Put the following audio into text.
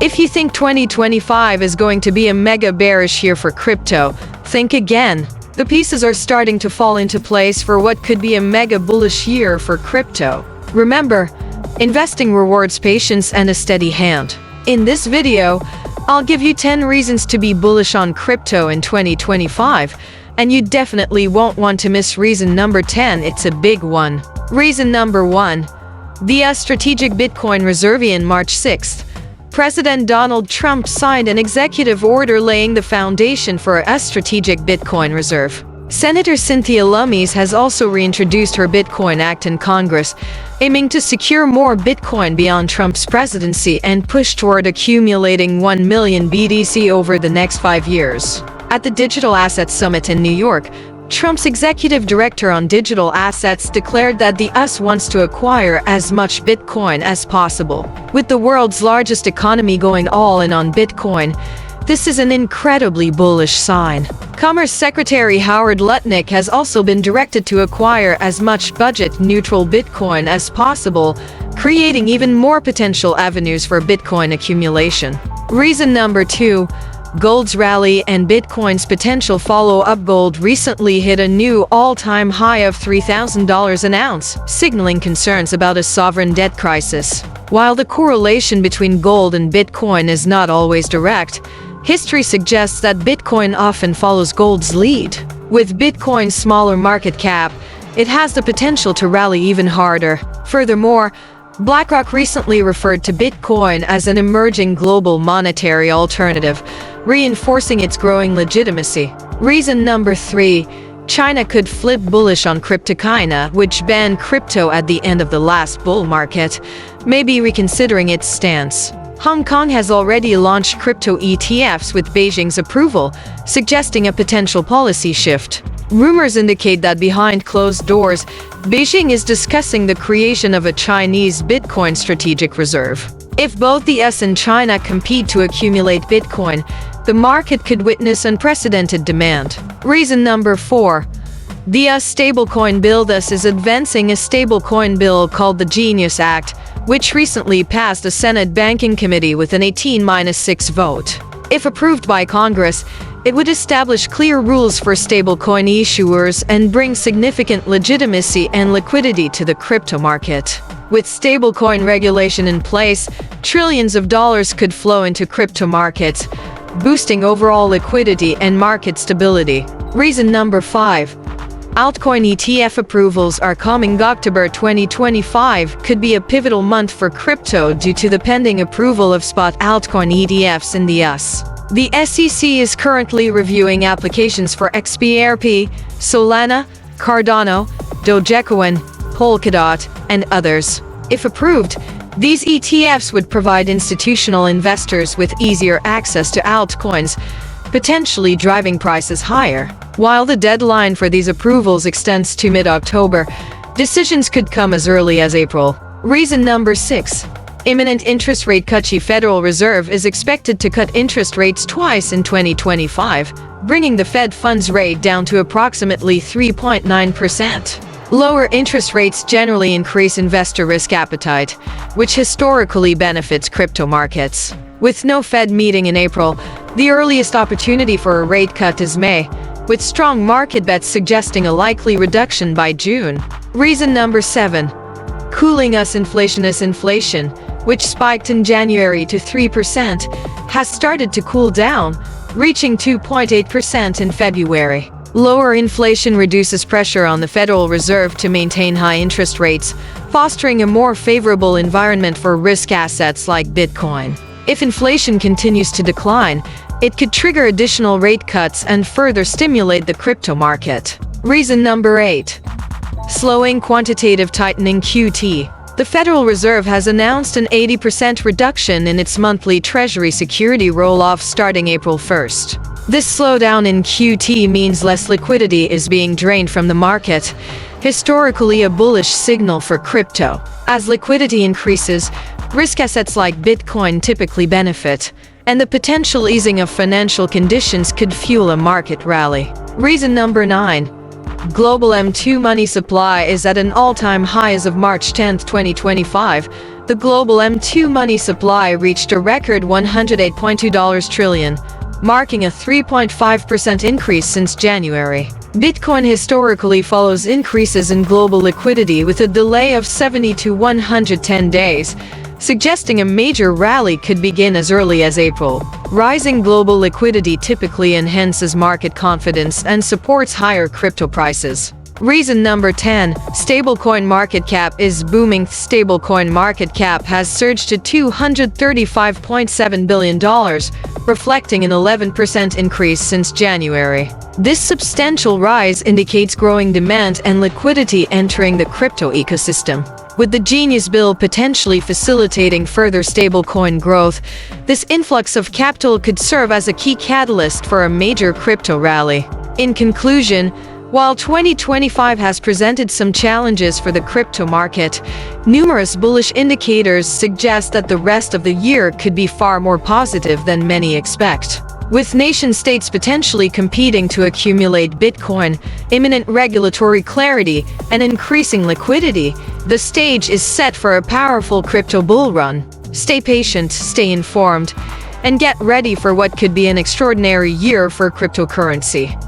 If you think 2025 is going to be a mega bearish year for crypto, think again. The pieces are starting to fall into place for what could be a mega bullish year for crypto. Remember, investing rewards patience and a steady hand. In this video, I'll give you 10 reasons to be bullish on crypto in 2025, and you definitely won't want to miss reason number 10. It's a big one. Reason number 1. The strategic Bitcoin reserve. On March 6th, President Donald Trump signed an executive order laying the foundation for a strategic Bitcoin reserve. Senator Cynthia Lummis has also reintroduced her Bitcoin Act in Congress, aiming to secure more Bitcoin beyond Trump's presidency and push toward accumulating 1 million BTC over the next 5 years. At the Digital Assets Summit in New York, Trump's executive director on digital assets declared that the US wants to acquire as much Bitcoin as possible. With the world's largest economy going all in on Bitcoin, this is an incredibly bullish sign. Commerce Secretary Howard Lutnick has also been directed to acquire as much budget-neutral Bitcoin as possible, creating even more potential avenues for Bitcoin accumulation. Reason number 2. Gold's rally and Bitcoin's potential follow-up. Gold recently hit a new all-time high of $3,000 an ounce, signaling concerns about a sovereign debt crisis. While the correlation between gold and Bitcoin is not always direct, history suggests that Bitcoin often follows gold's lead. With Bitcoin's smaller market cap, it has the potential to rally even harder. Furthermore, BlackRock recently referred to Bitcoin as an emerging global monetary alternative, reinforcing its growing legitimacy. Reason number 3. China could flip bullish on crypto. China, which banned crypto at the end of the last bull market, may be reconsidering its stance. Hong Kong has already launched crypto ETFs with Beijing's approval, suggesting a potential policy shift. Rumors indicate that behind closed doors, Beijing is discussing the creation of a Chinese Bitcoin strategic reserve. If both the US and China compete to accumulate Bitcoin, the market could witness unprecedented demand. Reason number 4. The stablecoin bill. Thus is advancing a stablecoin bill called the Genius Act, which recently passed the Senate Banking Committee with an 18-6 vote. If approved by Congress, it would establish clear rules for stablecoin issuers and bring significant legitimacy and liquidity to the crypto market. With stablecoin regulation in place, trillions of dollars could flow into crypto markets, boosting overall liquidity and market stability. Reason number 5. Altcoin ETF approvals are coming. October 2025 could be a pivotal month for crypto due to the pending approval of spot altcoin ETFs in the US. The SEC is currently reviewing applications for XRP, Solana, Cardano, Dogecoin, Polkadot, and others. If approved, these ETFs would provide institutional investors with easier access to altcoins, potentially driving prices higher. While the deadline for these approvals extends to mid-October, decisions could come as early as April. Reason number 6. Imminent interest rate cut. The Federal Reserve is expected to cut interest rates twice in 2025, bringing the Fed funds rate down to approximately 3.9%. Lower interest rates generally increase investor risk appetite, which historically benefits crypto markets. With no Fed meeting in April, the earliest opportunity for a rate cut is May, with strong market bets suggesting a likely reduction by June. Reason number 7. Cooling us. Inflation, which spiked in January to 3%, has started to cool down, reaching 2.8% in February. Lower inflation reduces pressure on the Federal Reserve to maintain high interest rates, fostering a more favorable environment for risk assets like Bitcoin. If inflation continues to decline, it could trigger additional rate cuts and further stimulate the crypto market. Reason number 8. Slowing quantitative tightening. QT. The Federal Reserve has announced an 80% reduction in its monthly Treasury security roll-off starting April 1st. This slowdown in QT means less liquidity is being drained from the market, historically a bullish signal for crypto. As liquidity increases, risk assets like Bitcoin typically benefit, and the potential easing of financial conditions could fuel a market rally. Reason number 9. Global M2 money supply is at an all-time high as of March 10, 2025, the global M2 money supply reached a record $108.2 trillion, marking a 3.5% increase since January. Bitcoin historically follows increases in global liquidity with a delay of 70 to 110 days, suggesting a major rally could begin as early as April. Rising global liquidity typically enhances market confidence and supports higher crypto prices. Reason number 10, stablecoin market cap is booming. Stablecoin market cap has surged to $235.7 billion, reflecting an 11% increase since January. This substantial rise indicates growing demand and liquidity entering the crypto ecosystem. With the Genius Bill potentially facilitating further stablecoin growth, this influx of capital could serve as a key catalyst for a major crypto rally. In conclusion, while 2025 has presented some challenges for the crypto market, numerous bullish indicators suggest that the rest of the year could be far more positive than many expect. With nation-states potentially competing to accumulate Bitcoin, imminent regulatory clarity, and increasing liquidity, the stage is set for a powerful crypto bull run. Stay patient, stay informed, and get ready for what could be an extraordinary year for cryptocurrency.